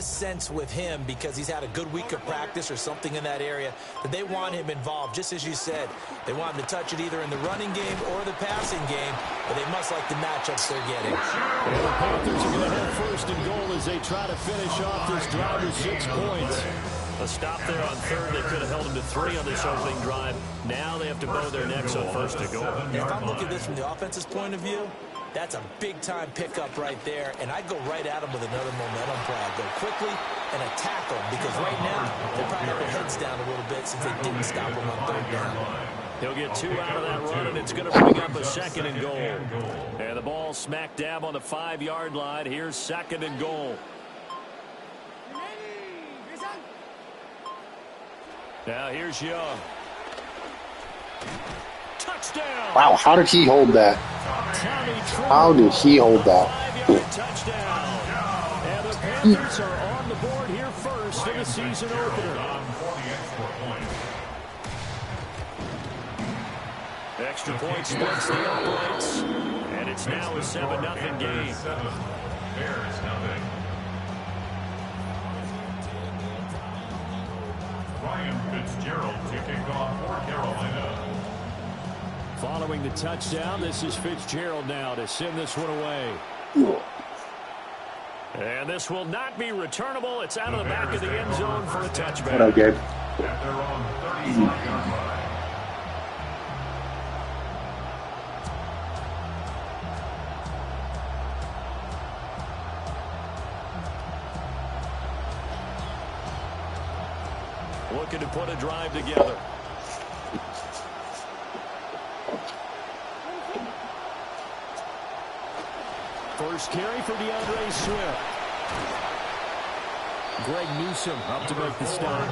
a sense with him, because he's had a good week of practice or something in that area, that they want him involved. Just as you said, they want him to touch it either in the running game or the passing game, but they must like the matchups they're getting. And the Panthers are going to have first and goal as they try to finish off this drive with 6 points. A stop there on third. They could have held him to 3 on this opening drive. Now they have to bow their necks on first and goal. If I'm looking at this from the offense's point of view, that's a big-time pickup right there, and I'd go right at him with another momentum play. I'd go quickly and attack them, because right now they probably have their heads down a little bit since they didn't stop him on third down. He'll get 2 out of that run, and it's going to bring up a second and goal. And the ball smack dab on the 5-yard line. Here's second and goal. Now here's Young. Touchdown! Wow, how did he hold that? How did he hold that? 5-yard touchdown. And the Panthers are on the board here first in the season opener. Extra point splits the uprights, and it's now a 7-0 game. Ryan Fitzgerald to kick off for Carolina. Following the touchdown, this is Fitzgerald now to send this one away. And this will not be returnable. It's out of the back of the end zone for a touchback. What up, Gabe? At their own 35-yard line. Looking to put a drive together. First carry for DeAndre Swift. Greg Newsome up to make the stop.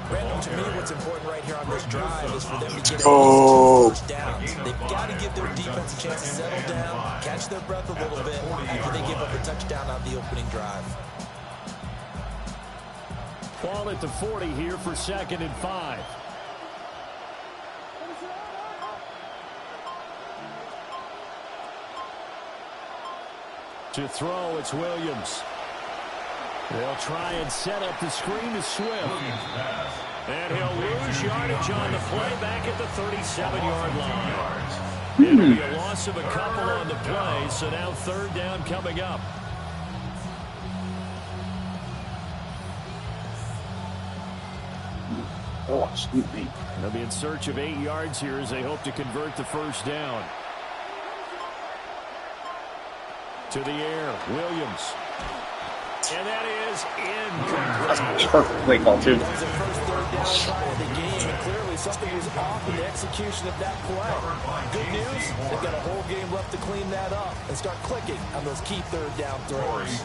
Brandon, to me, what's important right here on this drive is for them to get first downs. They've got to give their defense a chance to settle down, catch their breath a little bit after they give up a touchdown on the opening drive. Ball at the 40 here for 2nd and 5. To throw, it's Williams. They'll try and set up the screen to Swift. And he'll lose yardage on the play back at the 37-yard line. It'll be a loss of a couple on the play, so now 3rd down coming up. Oh, excuse me. They'll be in search of 8 yards here as they hope to convert the first down. To the air, Williams. And that is incomplete. That's a perfect play call, too. That was the first 3rd down try of the game, and clearly something was off in the execution of that play. Good news, they've got a whole game left to clean that up and start clicking on those key 3rd down throws.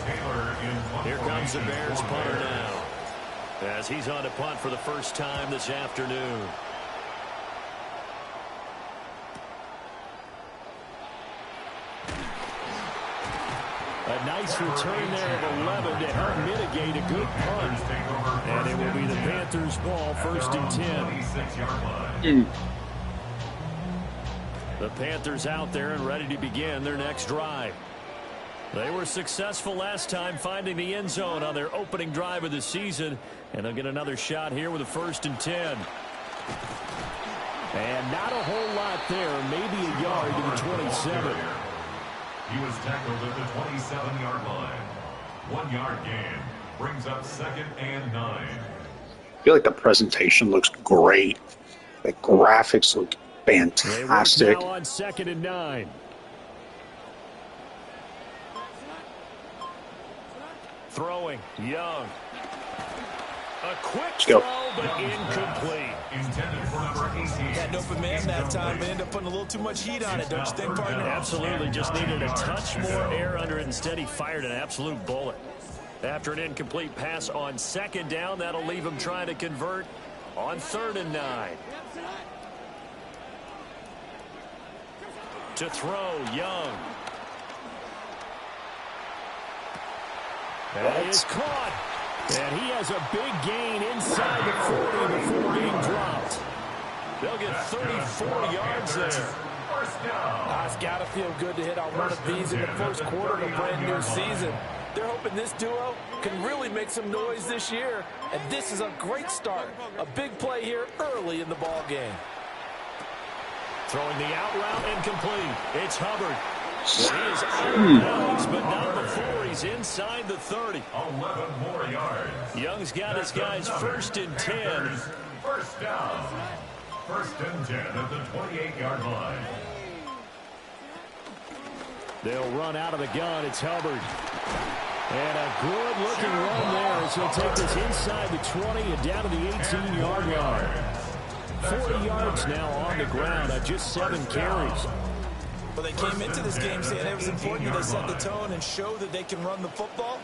Here comes the Bears punter now, as he's on to punt for the first time this afternoon. A nice return there of 11 to help mitigate a good punt. And it will be the Panthers' ball, 1st and 10. The Panthers out there and ready to begin their next drive. They were successful last time finding the end zone on their opening drive of the season, and they'll get another shot here with a 1st and 10. And not a whole lot there, maybe a yard to the 27. He was tackled at the 27-yard line. 1-yard gain brings up 2nd and 9. I feel like the presentation looks great. The graphics look fantastic. Now on 2nd and 9. Throwing, Young. A quick throw, but incomplete. Intended for number 18. Had an open man that time, but ended up putting a little too much heat on it, don't you think, partner? Absolutely, just needed a touch more air under it. Instead, he fired an absolute bullet. After an incomplete pass on 2nd down, that'll leave him trying to convert on 3rd and 9. To throw, Young. And he is caught. And he has a big gain inside the 40 before being dropped. They'll get 34 yards there. It's got to feel good to hit on one of these in the first quarter of a brand new season. They're hoping this duo can really make some noise this year, and this is a great start. A big play here early in the ball game. Throwing the out route incomplete. It's Hubbard. He is out of bounds, but not before he's inside the 30. 11 more yards. Young's got his guys 1st and 10. First down. 1st and 10 at the 28-yard line. They'll run out of the gun. It's Hubbard. And a good-looking run there as he'll take this inside the 20 and down to the 18-yard line. 40 yards now on the ground on just 7 carries. Well, they came into this game saying it was important that they set the tone and show that they can run the football.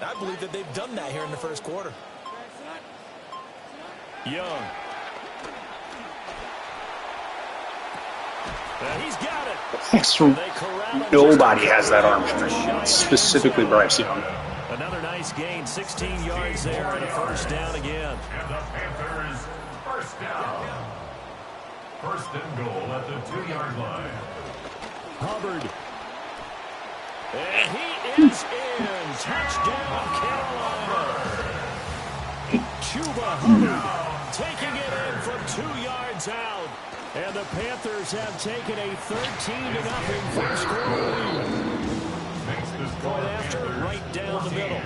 I believe that they've done that here in the first quarter. Young. And he's got it. Nobody has that arm strength, specifically Bryce Young. Another nice gain, 16 yards there, and a 1st down again. And the Panthers, 1st down. 1st and goal at the 2-yard line. Hubbard. And he is in. Touchdown, Carolina. Chuba Hubbard taking it in from 2 yards out. And the Panthers have taken a 13-0 first quarter lead. Point after, right down the middle.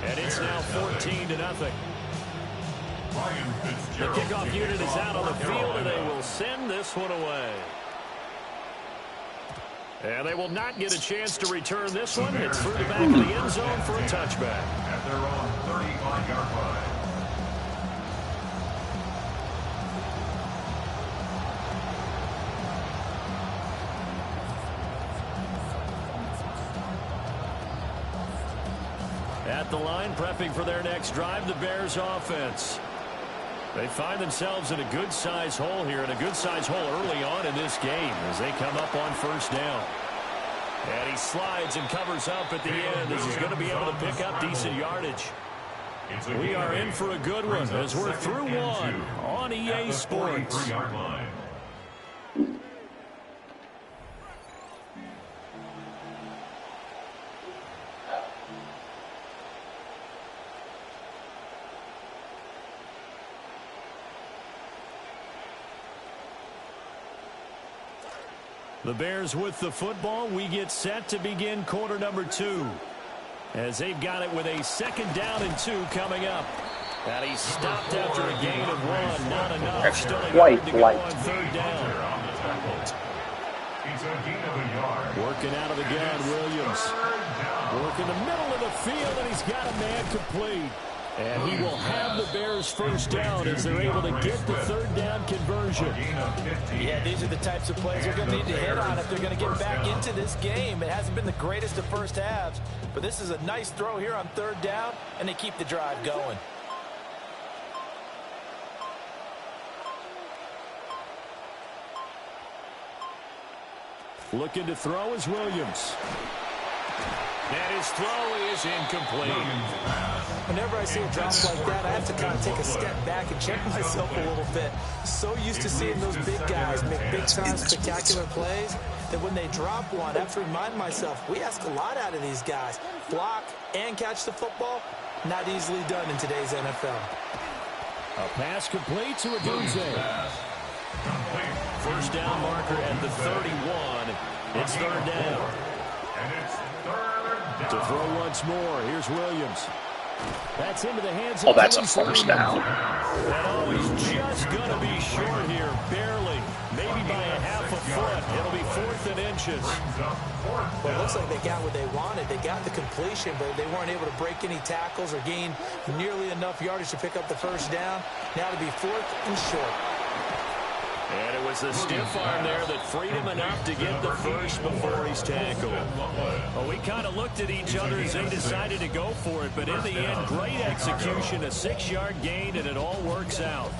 And it's now 14-0. The kickoff unit is out on the field, and they will send this one away. And they will not get a chance to return this one. It's through the back of the end zone for a touchback. At their own 35-yard line. At the line, prepping for their next drive, the Bears offense. They find themselves in a good-sized hole here, and a good-sized hole early on in this game as they come up on 1st down. And he slides and covers up at the end as he's going to be able to pick up decent yardage. We are in for a good one as we're through one on EA Sports. The Bears with the football. We get set to begin quarter number 2. As they've got it with a 2nd down and 2 coming up. And he stopped after a gain of 1. Not enough. That's Still quite to go light. on 3rd down. Working out of the gun, Williams. Working the middle of the field, and he's got a man complete. And he will have the Bears 1st down as they're able to get the 3rd down conversion. Yeah, these are the types of plays they're going to need to hit on if they're going to get back into this game. It hasn't been the greatest of first halves, but this is a nice throw here on 3rd down, and they keep the drive going. Looking to throw is Williams. And his throw is incomplete. Whenever I see a drop like that, I have to kind of take a step back and check myself a little bit. So used to seeing those big guys make big-time spectacular plays that when they drop one, I have to remind myself, we ask a lot out of these guys. Block and catch the football, not easily done in today's NFL. A pass complete to Adunze. 1st down marker at the 31. It's 3rd down. To throw once more, here's Williams. That's into the hands of Oh, that's a 1st down. And he's just going to be short here, barely. Maybe by a half a foot. It'll be 4th and inches. Well, it looks like they got what they wanted. They got the completion, but they weren't able to break any tackles or gain nearly enough yardage to pick up the 1st down. Now to be 4th and short. And it was the stiff arm there that freed him enough to get the first before he's tackled. Well, we kind of looked at each other as they decided to go for it, but in the end, great execution, a 6-yard gain, and it all works out.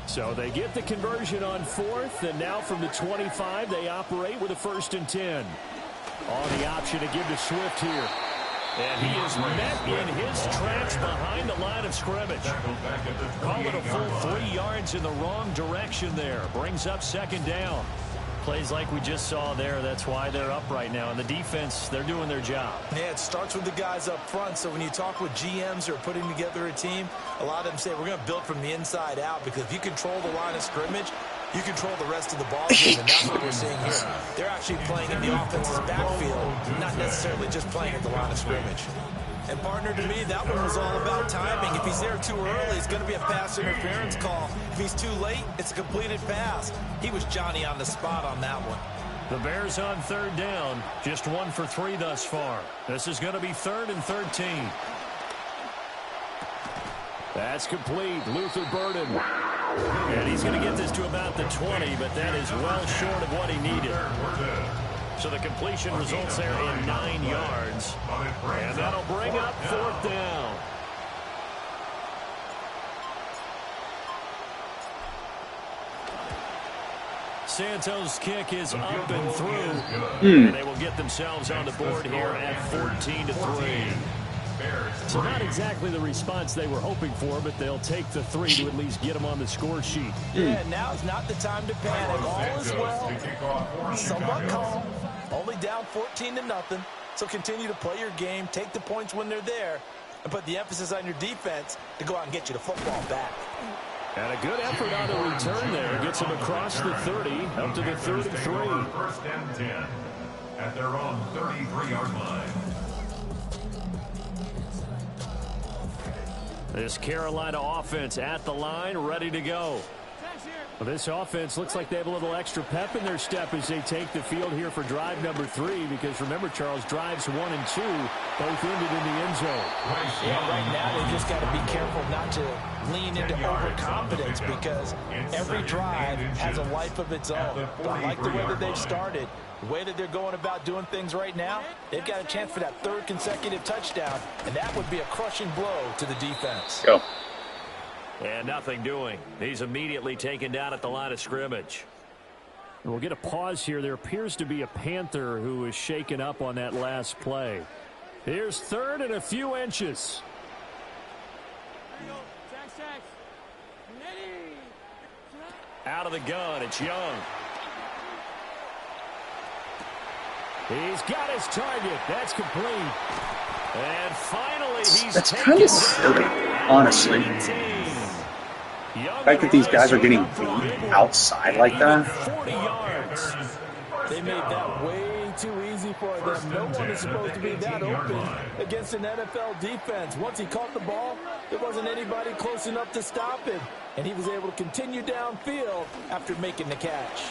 So they get the conversion on 4th, and now from the 25, they operate with a 1st and 10. On the option to give to Swift here. And he is met in his tracks behind the line of scrimmage. Call it a full 3 yards in the wrong direction there. Brings up 2nd down. Plays like we just saw there. That's why they're up right now. And the defense, they're doing their job. Yeah, it starts with the guys up front. So when you talk with GMs who are putting together a team, a lot of them say we're going to build from the inside out, because if you control the line of scrimmage, you control the rest of the ball game, and that's what we're seeing here. They're actually playing in the offense's backfield, not necessarily just playing at the line of scrimmage. And, partner, to me, that one was all about timing. If he's there too early, it's going to be a pass interference call. If he's too late, it's a completed pass. He was Johnny on the spot on that one. The Bears on third down, just 1 for 3 thus far. This is going to be 3rd and 13. That's complete. Luther Burden. And he's going to get this to about the 20, but that is well short of what he needed. So the completion results there in 9 yards. And that'll bring up 4th down. Santos' kick is up and through. And they will get themselves on the board here at 14-3. So not exactly the response they were hoping for, but they'll take the 3 to at least get them on the score sheet. Yeah, now's not the time to panic. All is well. Somewhat calm. Only down 14-0. So continue to play your game, take the points when they're there, and put the emphasis on your defense to go out and get you the football back. And a good effort on the return there. Gets them across the 30, up to the 33. 1st and 10 at their own 33-yard line. This Carolina offense at the line, ready to go. Well, this offense looks like they have a little extra pep in their step as they take the field here for drive number 3, because remember, Charles, drives 1 and 2 both ended in the end zone. Yeah, right now they just got to be careful not to lean into overconfidence, because every drive has a life of its own. But I like the way that they've started. The way that they're going about doing things right now, they've got a chance for that 3rd consecutive touchdown, and that would be a crushing blow to the defense. Go. And nothing doing. He's immediately taken down at the line of scrimmage. We'll get a pause here. There appears to be a Panther who is shaken up on that last play. Here's 3rd and a few inches. Out of the gun, it's Young. He's got his target. That's complete. And finally, he's That's kind of silly, honestly. The fact that these guys are getting beat outside like that. 40 yards. They made that way too easy for them. No one is supposed to be that open against an NFL defense. Once he caught the ball, there wasn't anybody close enough to stop him. And he was able to continue downfield after making the catch.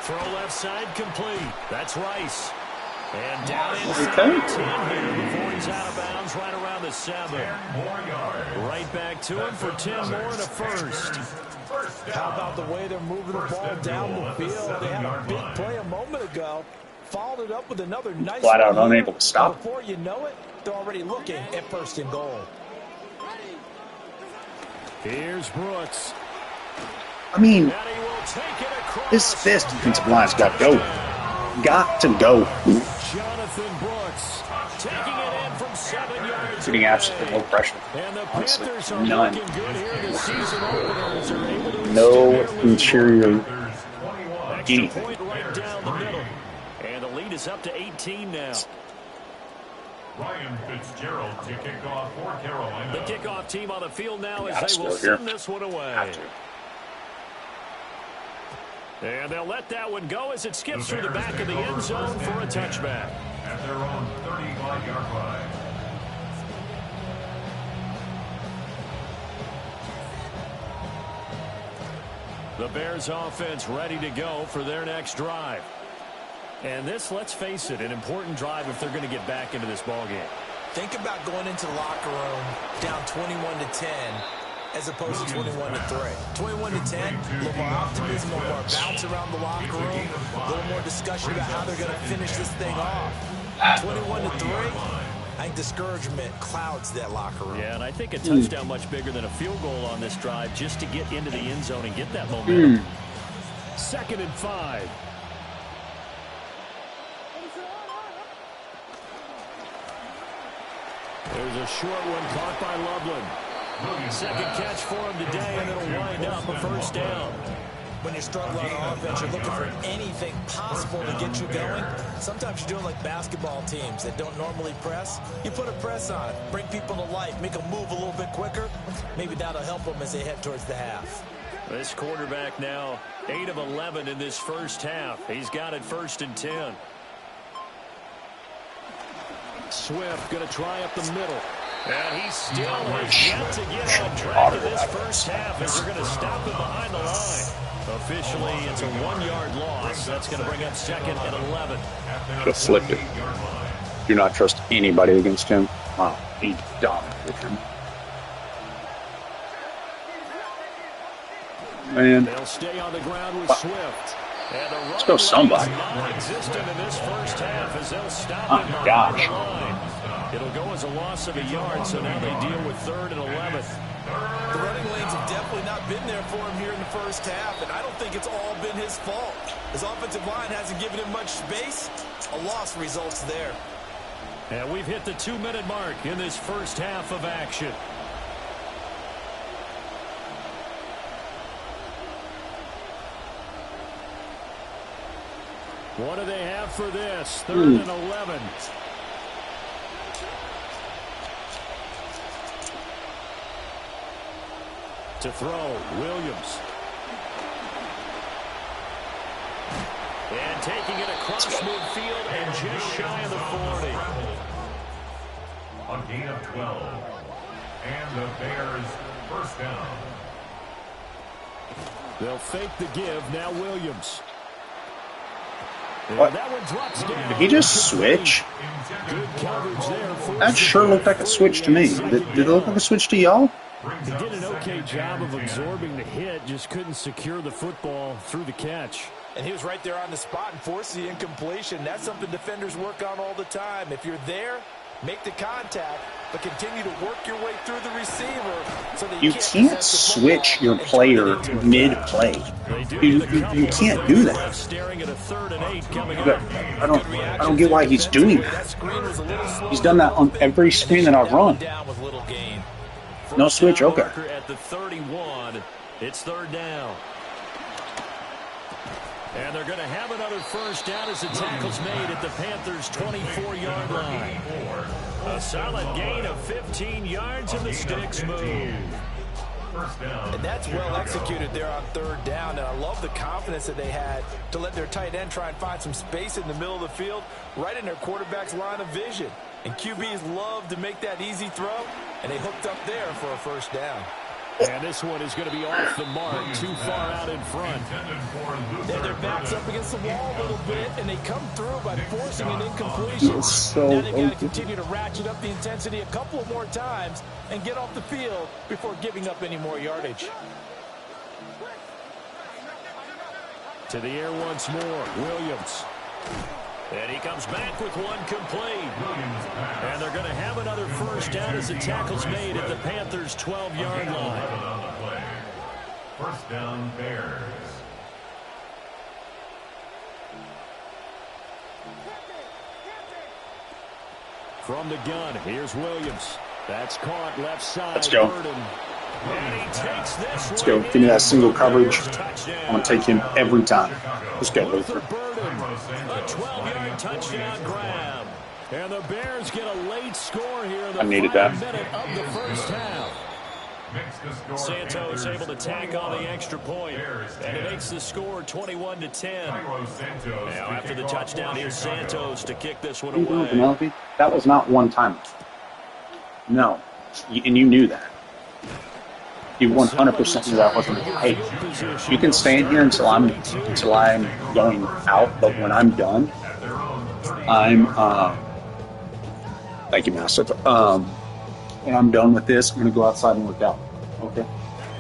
Throw left side complete. That's Rice. And down inside 10 here before he's out of bounds right around the 7. Right back to him for 10 more and a first. How about the way they're moving the ball down the field? They had a big play a moment ago. Followed it up with another nice flat out unable to stop. Before you know it, they're already looking at 1st and goal. Here's Brooks. I mean, this defensive line's got to go. Got to go. Jonathan Brooks taking it in from 7 yards. Getting absolutely no pressure. Honestly, none. No interior anything. Right down the middle. And the lead is up to 18 now. Ryan Fitzgerald to kick off for Carolina. The kickoff team on the field now as they will send this one away. And they'll let that one go as it skips through the back of the end zone for a touchback. At their own 35-yard line. The Bears offense ready to go for their next drive. And this, let's face it, an important drive if they're going to get back into this ballgame. Think about going into the locker room down 21-10 as opposed to 21-3. 21-10, a little more optimism, a little more bounce around the locker room, a little more discussion about how they're going to finish this thing off. 21-3, I think discouragement clouds that locker room. Yeah, and I think a touchdown much bigger than a field goal on this drive just to get into the end zone and get that momentum. 2nd and 5. There's a short one caught by Loveland. Second catch for him today, and it'll wind up a 1st down. when you're struggling on offense, you're looking for anything possible to get you going. Sometimes you're doing like basketball teams that don't normally press. You put a press on, bring people to life, make them move a little bit quicker. Maybe that'll help them as they head towards the half. This quarterback now 8 of 11 in this first half. He's got it 1st and 10. Swift going to try up the middle. And he still has yet to get on track in this first half as they're going to stop him behind the line. Officially, it's a 1-yard loss. That's going to bring up 2nd and 11. Should have flipped it. Do not trust anybody against him. Wow, he dominated him. Man. They'll stay on the ground with Swift. And the let's go somebody. Non-existent in this first half as they'll stop him Oh, behind gosh. the line. It'll go as a loss of a yard, so now they deal with 3rd and 11th. The running lanes have definitely not been there for him here in the first half, and I don't think it's all been his fault. His offensive line hasn't given him much space. A loss results there. And we've hit the 2-minute mark in this first half of action. What do they have for this? 3rd and 11. To throw, Williams. And taking it across midfield and just shy of the 40. A gain of 12. And the Bears first down. They'll fake the give. Now Williams. What? That one drops down. Did he just switch? Good coverage there. That sure looked like a switch to me. Did it look like a switch to y'all? He did an okay job of absorbing the hit, just couldn't secure the football through the catch. And he was right there on the spot and forced the incompletion. That's something defenders work on all the time. If you're there, make the contact, but continue to work your way through the receiver so that You can't switch your player mid-play. You can't do that. Staring at a 3rd and 8 coming But up. I don't get why he's doing that. He's done that on every screen that I've run. No switch, okay. At the 31, it's 3rd down. And they're going to have another first down as the tackle's made at the Panthers' 24-yard line. A solid gain of 15 yards and the sticks move. And that's well executed there on 3rd down. And I love the confidence that they had to let their tight end try and find some space in the middle of the field, right in their quarterback's line of vision. And QBs love to make that easy throw, and they hooked up there for a first down. And this one is going to be off the mark, too far out in front. Then their back's up against the wall a little bit, and they come through by forcing an incompletion. Now they've got to continue to ratchet up the intensity a couple of more times and get off the field before giving up any more yardage. To the air once more, Williams. And he comes back with one complete. And they're going to have another first down as the tackle's made at the Panthers' 12-yard line. First down, Bears. From the gun, here's Williams. That's caught left side. Let's go. And he takes this. Let's go. Give me that single coverage. I'm going to take him every time. Let's go, Luther. A 12-yard touchdown grab. And the Bears get a late score here in the I needed that. minute of the first half. Santos able to tack on the extra point, and it makes the score 21-10. Now after the touchdown, here's Santos to kick this one away. Penelope? That was not one time. No. And you knew that. You 100% knew that wasn't. Hey, you can stay in here until I'm going out, but when I'm done, thank you, Massive. When I'm done with this, I'm going to go outside and work out. Okay?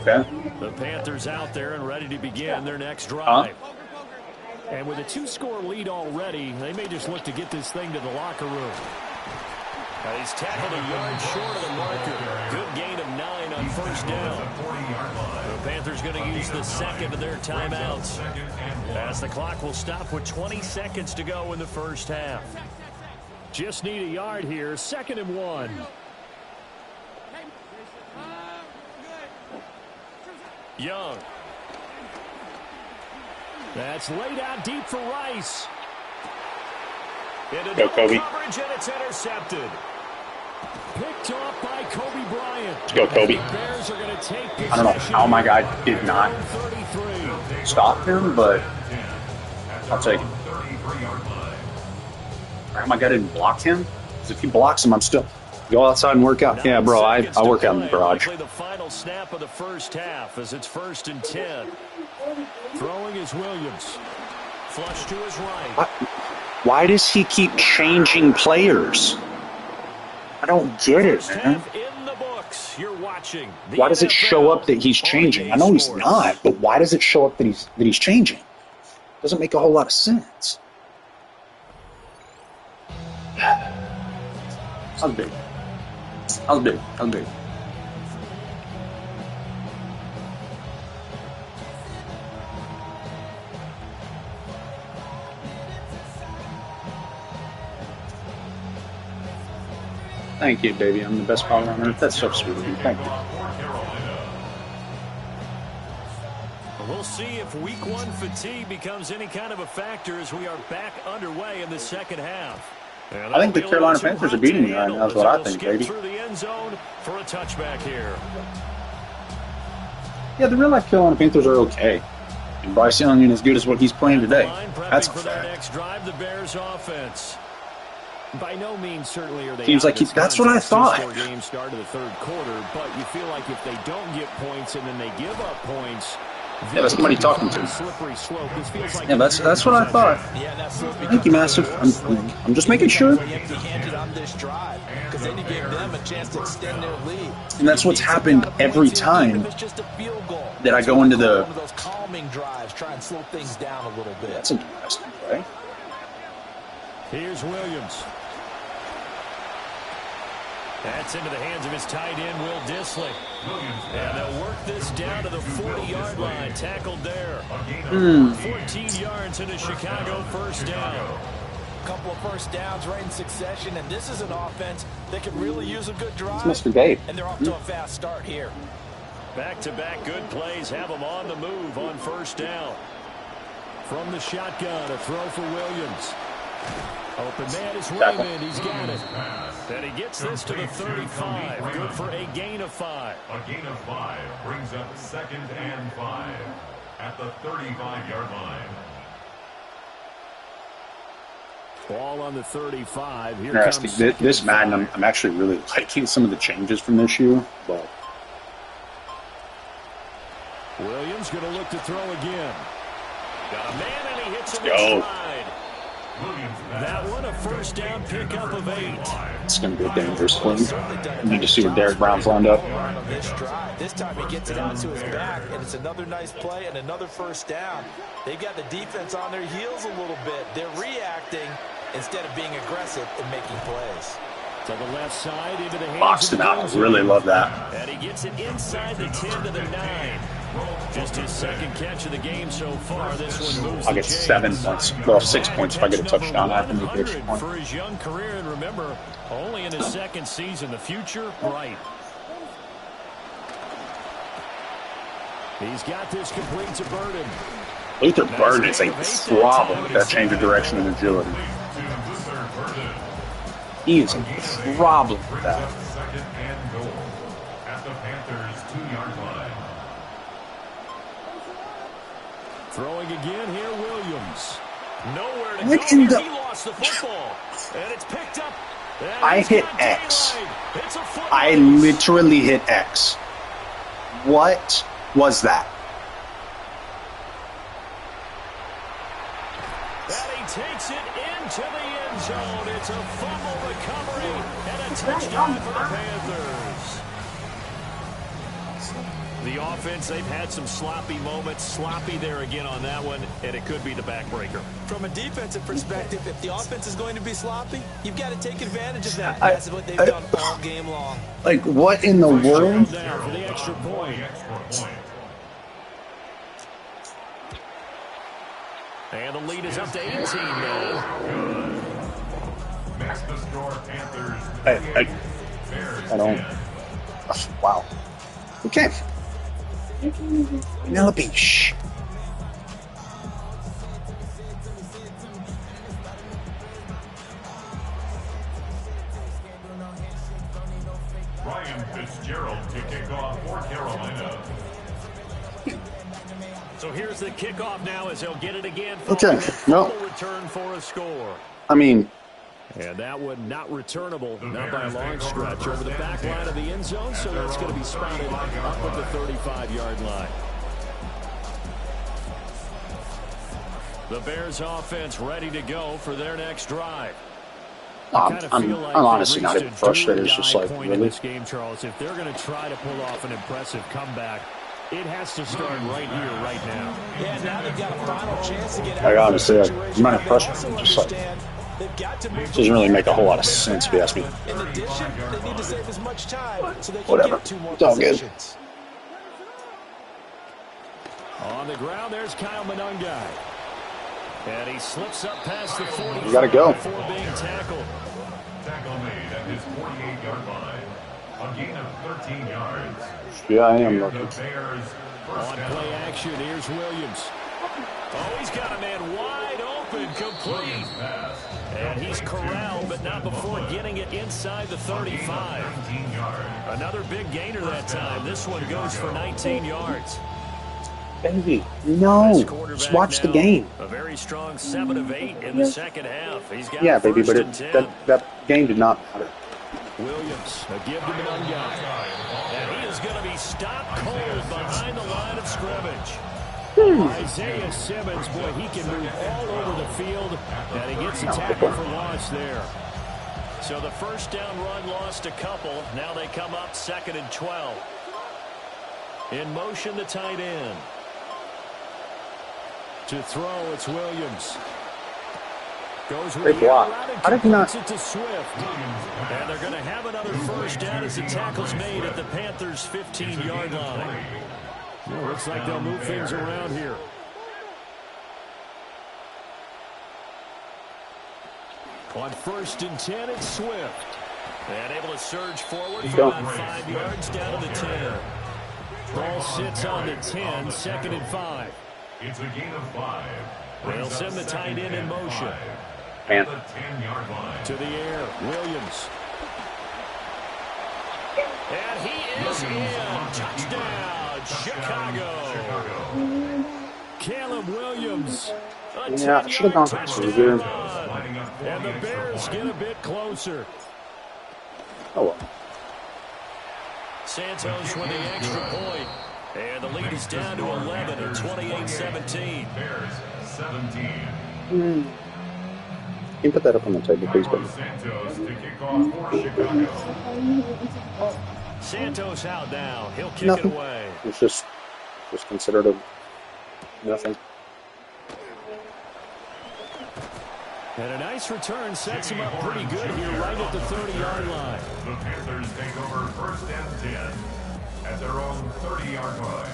Okay? The Panthers out there and ready to begin their next drive. And with a 2-score lead already, they may just look to get this thing to the locker room. He's tackled a yard short of the marker. Good gain of 9 on first down. The Panthers going to use the second of their timeouts, as the clock will stop with 20 seconds to go in the first half. Just need a yard here. 2nd and 1. Young. That's laid out deep for Rice. Into Go, double Kobe. coverage, and it's intercepted. Picked off by Kobe Bryant. Let's go, Kobe. The Bears are going to take I don't know how my guy did not 33. stop him, but I'll take it. How my guy didn't block him? Because if he blocks him, I'm still go outside and work out. Yeah, bro, I work out in the garage. The final snap of the first half as it's 1st and 10. Throwing is Williams. Flush to his right. Why does he keep changing players? I don't get it, man. In the books. You're watching. Why does it show up that he's changing? I know he's not, but why does it show up that he's changing? Doesn't make a whole lot of sense. How's big? How's big? How's big? Thank you, baby. I'm the best father on earth. That's so sweet of you. Thank you. We'll see if week 1 fatigue becomes any kind of a factor as we are back underway in the second half. I think the Carolina Panthers are beating you right now. That's what I think, baby. Through the end zone for a touchback here. Yeah, the real life Carolina Panthers are okay. And Bryce Young ain't as good as what he's playing today. That's a for their fact. next drive, the Bears offense. By no means, certainly, are they. Seems like that's what I thought. Game start of the third quarter, but you feel like if they don't get points and then they give up points. Yeah, that's somebody talking to me. Slippery slope. This feels like Yeah, that's what I thought. Thank you, Massive. I'm just making sure. Empty-handed on this drive because then you gave them a chance to extend their lead. And that's what's happened every time that I go into the. One of those calming drives, try and slow things down a little bit. That's interesting, right? Here's Williams. That's into the hands of his tight end, Will Dissly. And they'll work this down to the 40-yard line. Tackled there. 14 yards into Chicago, first down. A couple of first downs right in succession, and this is an offense that could really use a good drive. It's Mr. Gabe. And they're off to a fast start here. Back-to-back good plays have them on the move on first down. From the shotgun, a throw for Williams. Open man is Raymond. He's got it. And he gets this to the 35. Good for a gain of 5. A gain of 5 brings up 2nd and 5 at the 35-yard line. Ball on the 35. Here Interesting. comes This Madden, I'm actually really liking some of the changes from this year. But Williams going to look to throw again. Got a man and he hits him Let's go. inside. That one a first down pickup of 8. it's going to be a dangerous thing. You need to see where Derek Brown's lined up. On this drive. This time he gets it out to his back, and it's another nice play and another first down. They've got the defense on their heels a little bit. They're reacting instead of being aggressive and making plays. To the left side, into the hands Boxed of him the out. I really love that. And he gets it inside the 10 to the 9. Just his second catch of the game so far. This one moves I'll get 7 points. Well, 6 points if I get a touchdown. I have to make the extra point. For his young career, and remember, only in his second season. The future, bright. He's got this complete to Burden. Luther Burden is a problem with that change of direction and agility. He is a problem with that. 2nd and goal at the Panthers' 2-yard line. Throwing again here, Williams. Nowhere to What go. in the- He lost the football. And it's picked up. And I he's hit got X. daylight. It's a foot I race. literally hit X. What was that? And he takes it into the end zone. It's a fumble recovery and a touchdown for the Panthers. The offense, they've had some sloppy moments. Sloppy there again on that one, and it could be the backbreaker. From a defensive perspective, if the offense is going to be sloppy, you've got to take advantage of that. That's what they've done all game long. Like, what in the world? Down for the extra point. And the lead is up to 18 now. Makes the score Panthers. I don't. Oh, wow. Okay. Now, shh. To kick off for Carolina. So here's the kickoff now as he'll get it again. Okay, no. Return for a score. I mean, and that one not returnable, not by a long stretch, over the back line of the end zone, so that's going to be spotted up at the 35-yard line. The Bears offense ready to go for their next drive. I'm honestly not even frustrated. It's just like, really? In this game, Charles, if they're going to try to pull off an impressive comeback, it has to start right here, right now. Yeah, now they've got a final chance to get out of the I'm not impressed. Just like, it doesn't really make a whole lot of sense if you ask me. In addition, they need to save as much time so they can Whatever. get 2 more it's all good. possessions. On the ground, there's Kyle Monungai. And he slips up past the 40. You got to go. Before being tackled. Tackle made at his 48-yard line. A gain of 13 yards. Yeah, I am looking. The Bears on play action, here's Williams. Oh, he's got a man wide open, complete. And he's corralled, but not before getting it inside the 35. Another big gainer that time. This one goes for 19 yards. Baby, no. Just watch the game. A very strong 7 of 8 in the second half. He's got yeah, baby, but that game did not matter. Williams, a give to Monungai. And he is going to be stopped cold behind the line of scrimmage. Isaiah Simmons, boy, he can move all over the field, and he gets a tackle for loss there. So the first down run lost a couple. Now they come up 2nd and 12. In motion, the tight end. To throw, it's Williams. Goes with Great block. How did he not? It to Swift. And they're going to have another first down as the tackle's made at the Panthers' 15-yard line. Well, looks like they'll move things around here. On 1st and 10, it's Swift. And able to surge forward for about 5 yards down to the 10. Ball sits on the 10, 2nd and 5. It's a gain of 5. They'll send the tight end in motion. Man. The 10-yard line. To the air, Williams. And he is in. Touchdown, Chicago. Caleb Williams. Yeah, should have gone for 2 there. And the Bears get a bit closer. Oh, well. Santos with the extra point. And the lead is down to 11 at 28-17. Bears 17. Can you put that up on the table, please, buddy? Santos to kick off for Chicago. Santos out now. He'll kick Nothing. it away. It's just considered a nothing. And a nice return sets him up pretty good here right at the 30-yard line. The Panthers take over 1st and 10 at their own 30-yard line.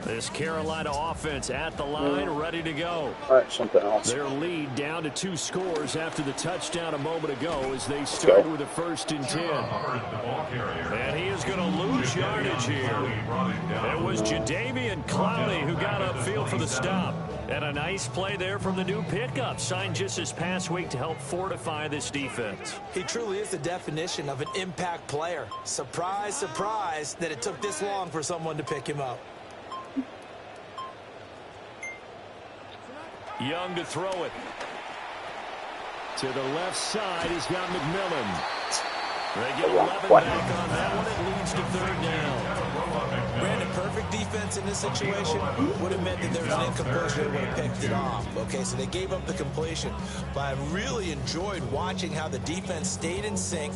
This Carolina offense at the line, ready to go. All right, something else. Their lead down to 2 scores after the touchdown a moment ago as they start with a 1st and 10. And he is going to lose yardage here. It was Jadeveon Clowney who got upfield for the stop. And a nice play there from the new pickup, signed just this past week to help fortify this defense. He truly is the definition of an impact player. Surprise, surprise that it took this long for someone to pick him up. Young to throw it. To the left side, he's got McMillan. They get 11 back on that one. It leads to 3rd down. Brandon, perfect defense in this situation would have meant that there was an incompletion. They would have picked it off. Okay, so they gave up the completion. But I really enjoyed watching how the defense stayed in sync,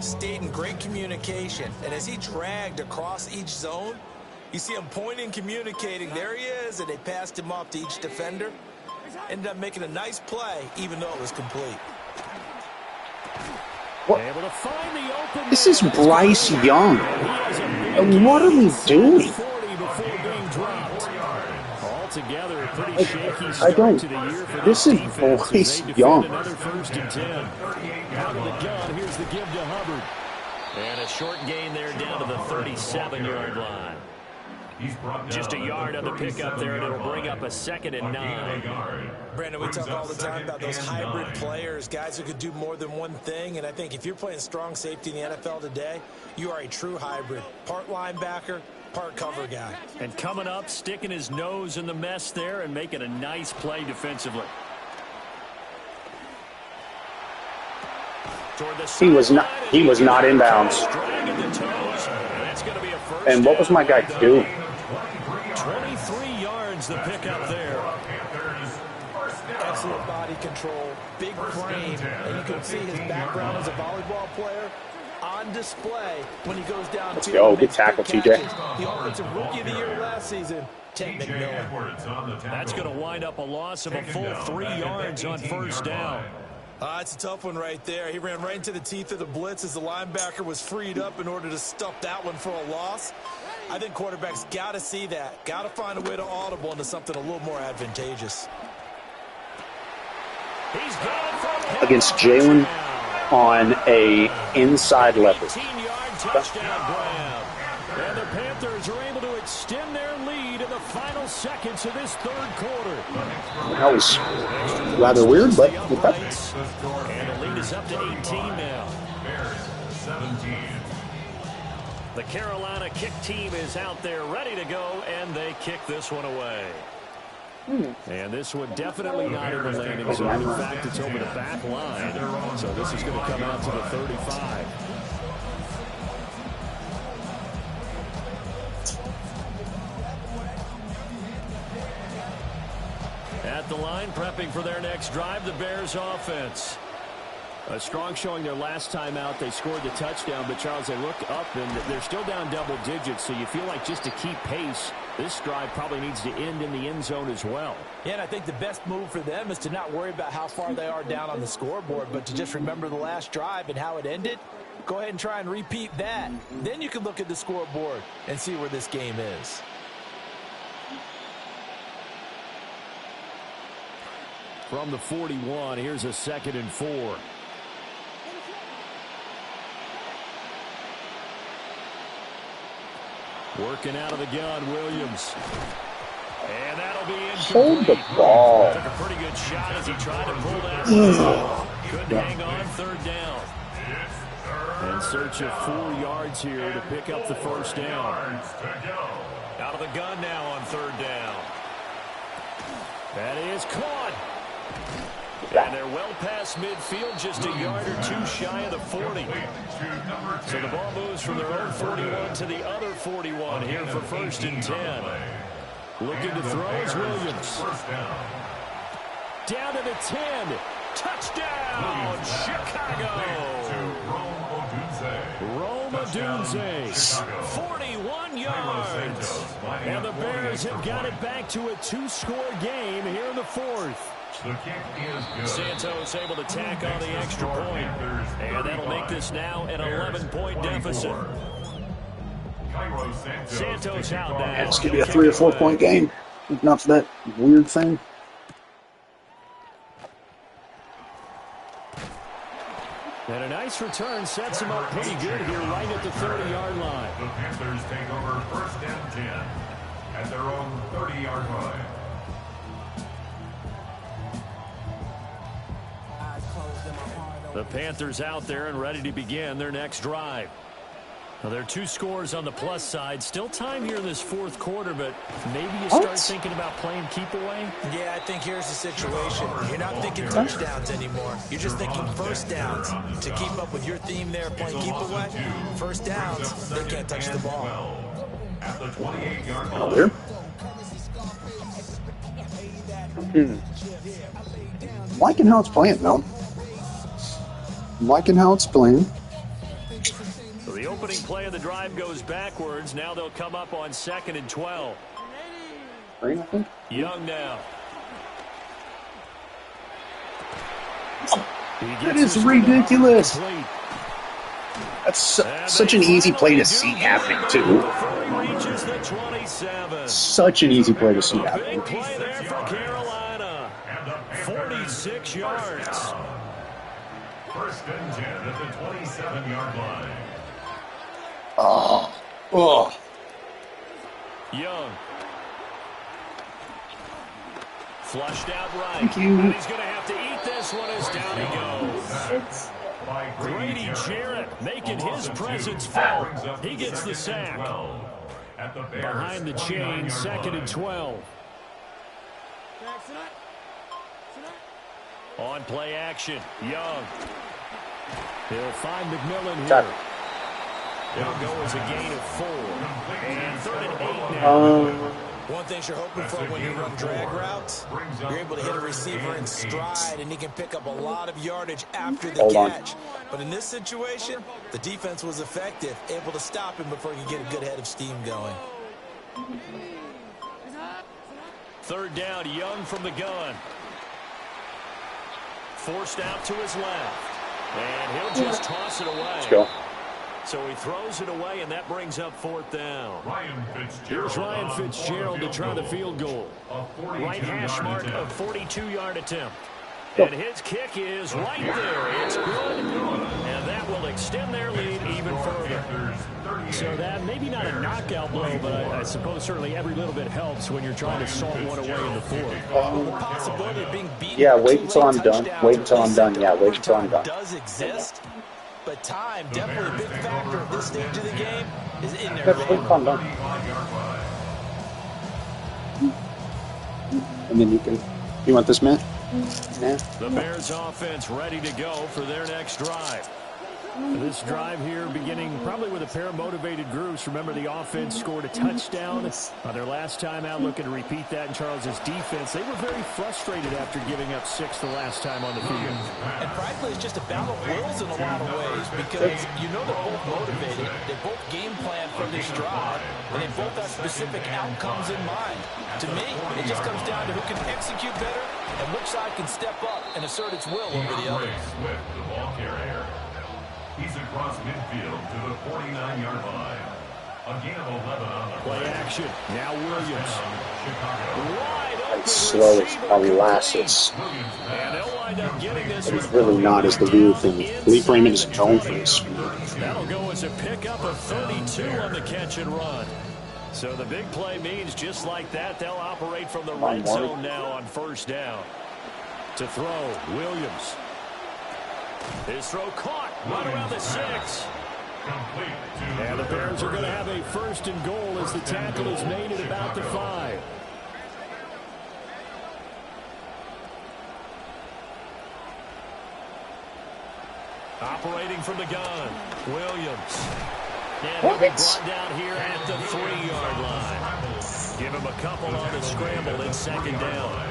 stayed in great communication. And as he dragged across each zone, you see him pointing, communicating. There he is, and they passed him off to each defender. Ended up making a nice play, even though it was complete. What? Able to find the open. This is Bryce Young. What are we doing? Altogether, a pretty shaky I start don't. to the year for This is defense as Bryce they defend Young. Another 1st and 10. Out of the gun, here's the give to Hubbard. And a short gain there down to the 37-yard line. Just a yard on the pickup there, and it'll bring up a 2nd and 9. Brandon, we talk all the time about those hybrid players, guys who could do more than one thing. And I think if you're playing strong safety in the NFL today, you are a true hybrid. Part linebacker, part cover guy. And coming up, sticking his nose in the mess there and making a nice play defensively. He was not in bounds. And what was my guy doing? 23 yards the pickup there. Excellent body control, big frame, and you can see his background as a volleyball player on display when he goes down. Let's go. Good tackle, TJ. The offensive rookie of the year last season, Ted McMillan. That's going to wind up a loss of a full 3 yards on first down. It's a tough one right there. He ran right into the teeth of the blitz as the linebacker was freed up in order to stuff that one for a loss. I think quarterbacks got to see that. Got to find a way to audible into something a little more advantageous. Against Jalen on a inside level. 18-yard touchdown grab. And the Panthers are able to extend their lead in the final seconds of this third quarter. That was rather weird, but and the lead is up to 18 now. Bears 17. The Carolina kick team is out there ready to go, and they kick this one away. And this one definitely not in the landing zone. In fact, it's over the back line. So this is going to come out to the 35. At the line, prepping for their next drive, the Bears offense. A strong showing their last time out. They scored the touchdown, but Charles, they look up and they're still down double digits, so you feel like just to keep pace, this drive probably needs to end in the end zone as well. Yeah, and I think the best move for them is to not worry about how far they are down on the scoreboard, but to just remember the last drive and how it ended. Go ahead and try and repeat that. Then you can look at the scoreboard and see where this game is. From the 41, here's a 2nd and 4. Working out of the gun, Williams. And that'll be incomplete. Hold the ball. Took a pretty good shot as he tried to pull that one. Couldn't hang on, 3rd down. In search of 4 yards here to pick up the first down. Out of the gun now on 3rd down. That is caught. And they're well past midfield, just a yard or 2 shy of the 40. So the ball moves from their own 41 to the other 41 here for 1st and 10. Looking to throw is Williams. Down to the 10. Touchdown, Chicago. Rome Odunze. 41 yards. And the Bears have got it back to a 2-score game here in the 4th. Santos able to tack on the extra point. And that'll make this now an 11-point deficit. Santos out now. It's going to be a 3 or 4 point game. If not for that weird thing. And a nice return sets him up pretty good here right at the 30-yard line. The Panthers take over 1st and 10 at their own 30-yard line. The Panthers out there and ready to begin their next drive. Now, there are 2 scores on the plus side. Still time here in this 4th quarter, but maybe you start thinking about playing keep away? Yeah, I think here's the situation. You're not thinking touchdowns anymore. You're just thinking first downs. To keep up with your theme there, playing keep away, first downs, they can't touch the ball. At the 28-yard line. Oh, there. Liking how it's playing, though. Liking how it's playing. So the opening play of the drive goes backwards. Now they'll come up on 2nd and 12. Green, I think. Young now. That is ridiculous. That's such an easy play to see happening, too. Such an easy play to see happening. Big play there for Carolina. 46 yards. 1st and 10 at the 27-yard line. Oh. Young. Flushed out right. Thank you. And he's going to have to eat this one as down he goes. Grady Jarrett making his presence felt. He gets the sack. Behind the chain, 2nd and 12. On play action, Young. He'll find McMillan here. It'll go as a gain of 4. And 3rd and 8 now. One thing you're hoping for when you run drag routes, you're able to hit a receiver in stride, and he can pick up a lot of yardage after the catch. But in this situation, the defense was effective, able to stop him before he could get a good head of steam going. 3rd down, Young from the gun. Forced out to his left. And he'll just toss it away. Let's go. So he throws it away, and that brings up 4th down. Here's Ryan Fitzgerald to try the field goal. Right hash mark, a 42-yard attempt. And his kick is right there. It's good. And that will extend their lead even further. So that maybe not a knockout blow, but I suppose certainly every little bit helps when you're trying to salt one away in the 4th. The possibility of being beaten. Yeah, wait until I'm done. Wait until I'm done. Yeah, wait until I'm done. Does exist. But time, definitely a big factor at this stage of the game, is in there. Calm down. And then you want this, man? Yeah. The Bears offense ready to go for their next drive. This drive here beginning probably with a pair of motivated groups. Remember, the offense scored a touchdown on their last time out. Looking to repeat that in Charles's defense. They were very frustrated after giving up 6 the last time on the field. And frankly, it's just a battle of wills in a lot of ways, because you know they're both motivated. They both game plan for this drive, and they both have specific outcomes in mind. To me, it just comes down to who can execute better and which side can step up and assert its will over the other. He's across midfield to the 49-yard line. A gain of 11 on the play action. Now Williams. Wide open. Slow as molasses. And they'll wind up getting this. It's really not as the weird thing. Lee Freeman is known for his speed. That'll go as a pickup of 32 on the catch and run. So the big play means just like that, they'll operate from the red zone now on 1st down. To throw, Williams. His throw caught right around the 6. And the Bears are going to have a 1st and goal as the tackle is made at about the 5. Operating from the gun, Williams. And he'll be brought down here at the 3-yard line. Give him a couple on the scramble in 2nd down.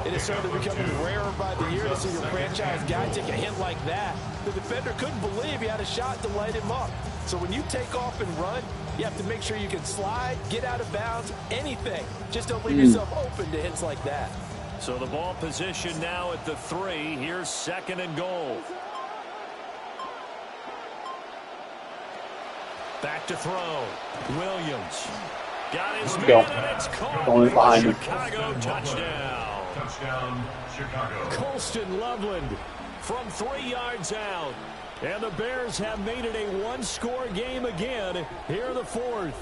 It is certainly becoming rarer by the year to see your franchise guy take a hit like that. The defender couldn't believe he had a shot to light him up. So when you take off and run, you have to make sure you can slide, get out of bounds, anything. Just don't leave yourself open to hits like that. So the ball position now at the 3. Here's 2nd and goal. Back to throw. Williams. Got his man, and it's caught. Going behind him. Chicago touchdown. Touchdown, Chicago. Colston Loveland from 3 yards out. And the Bears have made it a 1-score game again here in the 4th.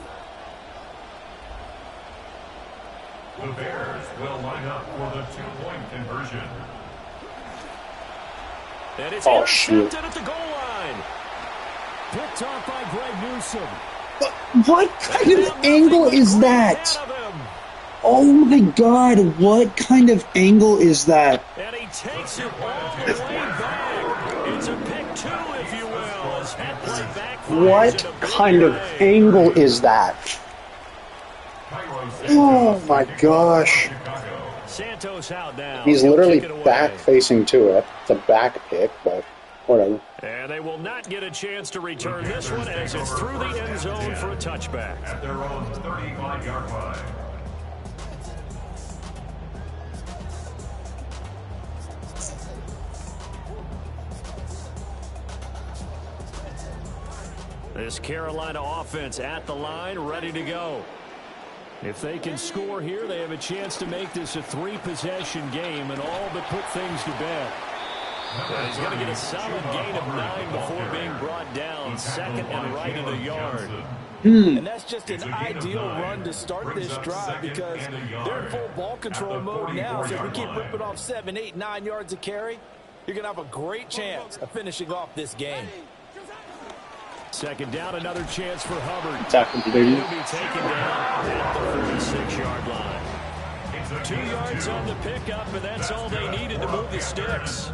The Bears will line up for the 2-point conversion. And it's intercepted at the goal line. Picked off by Greg Newsom. What kind of angle is that? Oh my God, what kind of angle is that? And he takes it all the way back. It's a pick 2, if you will, as that play backfires. What kind of angle is that? Oh my gosh. Santos out now. He's literally back facing to it. It's a back pick, but whatever. And they will not get a chance to return this one as it's through the end zone for a touchback. At their own 35-yard line. This Carolina offense at the line, ready to go. If they can score here, they have a chance to make this a 3-possession game and all but put things to bed. He's going to get a solid gain of 9 before being brought down. Second and right in the yard. And that's just an ideal run to start this drive because they're in full ball control mode now. So if we keep ripping off 7, 8, 9 yards of carry, you're going to have a great chance of finishing off this game. Second down, another chance for Hubbard. Tackle, baby. He'll be taken down at the 46-yard line. 2 yards on the pickup, and that's all they needed to move the sticks.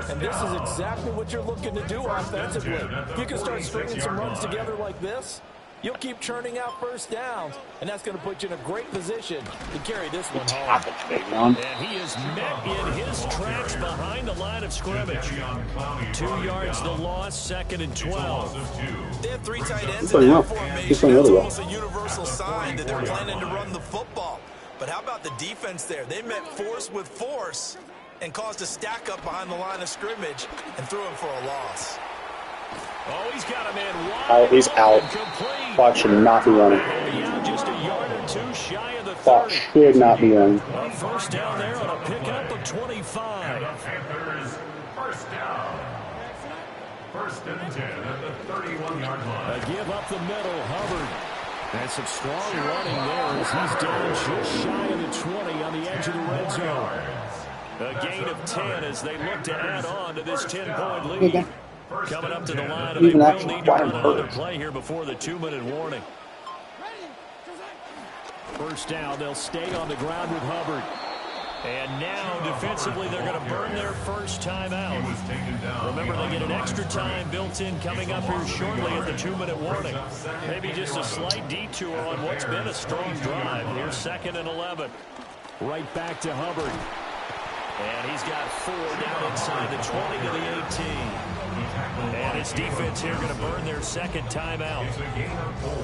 And this is exactly what you're looking to do offensively. If you can start stringing some runs together like this, you'll keep churning out first downs, and that's going to put you in a great position to carry this one home. And he is met in his tracks behind the line of scrimmage. 2 yards the loss, second and 12. They have 3 tight ends in that formation. That's almost a universal sign that they're planning to run the football. But how about the defense there? They met force with force and caused a stack up behind the line of scrimmage and threw him for a loss. Oh, he's got a man wide. Oh, he's out. Clock should not be running. Just a yard or 2 shy of the 30. Clock should not be running. A first down there on a pickup of 25. Panthers, first down. First and 10 at the 31-yard line. A give up the middle, Hubbard. And some strong running there as he's down just shy of the 20 on the edge of the red zone. A gain of 10 as they look to add on to this 10-point lead. Coming up to the line, and they will need to run another play here before the 2-minute warning. First down, they'll stay on the ground with Hubbard. And now, defensively, they're going to burn their first timeout. Remember, they get an extra time built in coming up here shortly at the 2-minute warning. Maybe just a slight detour on what's been a strong drive. Here's second and 11. Right back to Hubbard. And he's got 4 down inside the 20 to the 18. And his defense here going to burn their second timeout.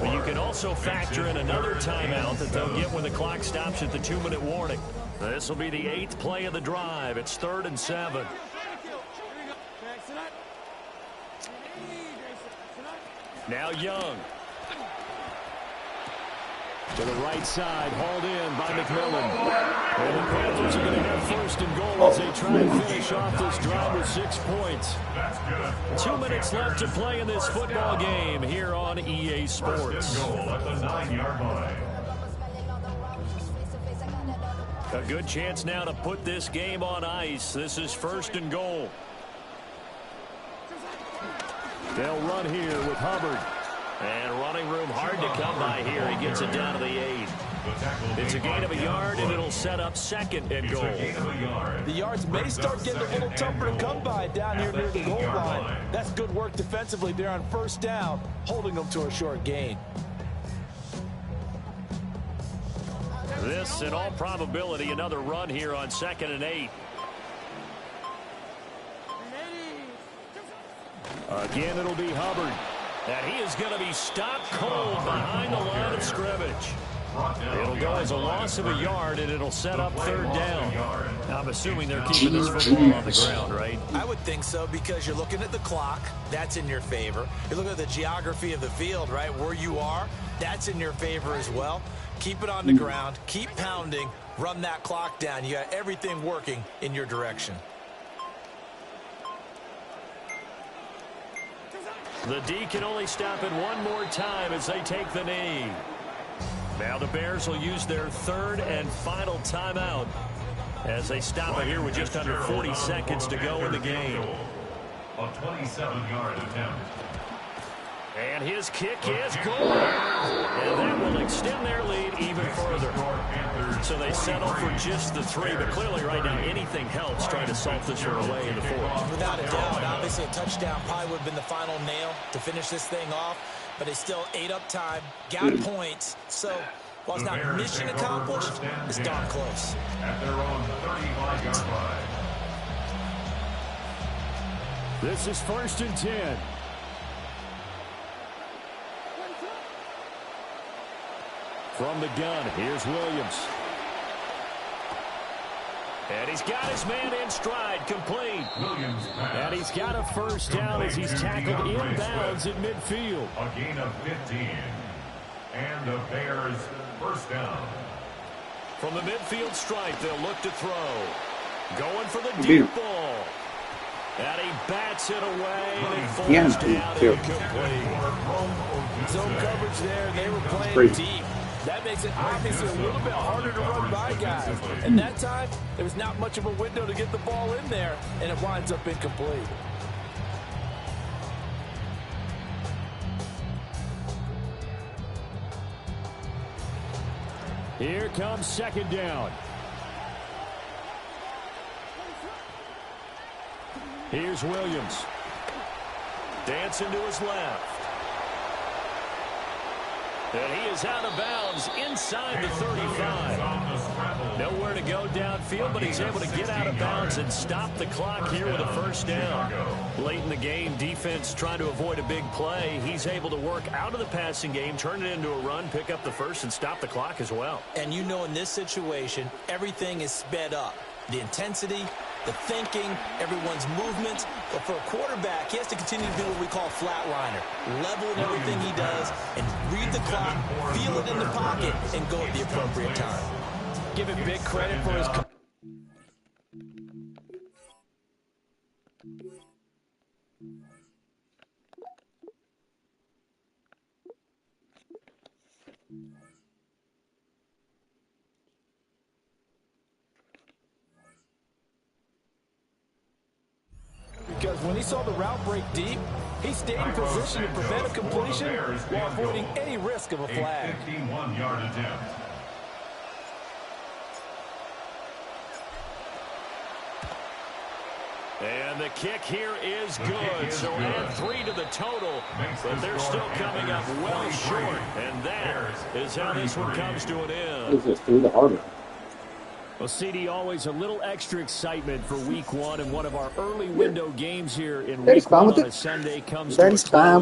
But you can also factor in another timeout that they'll get when the clock stops at the 2-minute warning. This will be the 8th play of the drive. It's 3rd and 7. Now Young. To the right side, hauled in by McMillan. And the Panthers are going to have first and goal as they try and finish off this drive with 6 points. 2 minutes left to play in this football game here on EA Sports. A good chance now to put this game on ice. This is first and goal. They'll run here with Hubbard. And running room hard to come by here. He gets it down to the 8. It's a gain of a yard, and it'll set up second and goal. The yards may start getting a little tougher to come by down here near the goal line. That's good work defensively there on first down, holding them to a short gain. This, in all probability, another run here on second and 8. Again, it'll be Hubbard. And he is going to be stopped cold behind the line of scrimmage. It'll go as a loss of a yard, and it'll set up 3rd down. I'm assuming they're keeping this football on the ground, right? I would think so because you're looking at the clock. That's in your favor. You're looking at the geography of the field, right? Where you are, that's in your favor as well. Keep it on the ground. Keep pounding. Run that clock down. You got everything working in your direction. The D can only stop it one more time as they take the knee. Now the Bears will use their 3rd and final timeout as they stop it here with just under 40 seconds to go in the game. A 27-yard attempt. And his kick is good. And that will extend their lead even further. So they settle for just the 3, but clearly right now anything helps trying to salt this one away in the 4th. Without a doubt, obviously a touchdown probably would have been the final nail to finish this thing off, but it's still ate up time, got points, so while it's not mission accomplished, it's darn close. At their own 35-yard line. This is 1st and 10. From the gun, here's Williams. And he's got his man in stride, complete. And he's got a first down as he's tackled inbounds at midfield. A gain of 15. And the Bears first down. From the midfield stripe, they'll look to throw. Going for the deep ball. And he bats it away, and it falls Yeah, down too. incomplete. Zone coverage there. They were playing Great. deep. That makes it obviously a little bit harder to run by guys. And that time, there was not much of a window to get the ball in there, and it winds up incomplete. Here comes second down. Here's Williams. Dancing to his left. And he is out of bounds inside the 35. Nowhere to go downfield, but he's able to get out of bounds and stop the clock here with a first down. Late in the game, defense trying to avoid a big play. He's able to work out of the passing game, turn it into a run, pick up the first, and stop the clock as well. And you know in this situation, everything is sped up. The intensity, the thinking, everyone's movements. But for a quarterback, he has to continue to do what we call flatliner. Level in everything he does and read the clock, feel it in the pocket, and go at the appropriate time. Give him big credit for his... Because when he saw the route break deep, he stayed in position to prevent a completion while avoiding any risk of a flag. 51-yard attempt. And the kick here is good. So add 3 to the total, but they're still coming up well short. And that is how this one comes to an end. What is this, through the harbor? Well, CD, always a little extra excitement for week one, and one of our early window games here in Daddy's week fine one with on it. a Sunday comes Daddy's to a fine close. with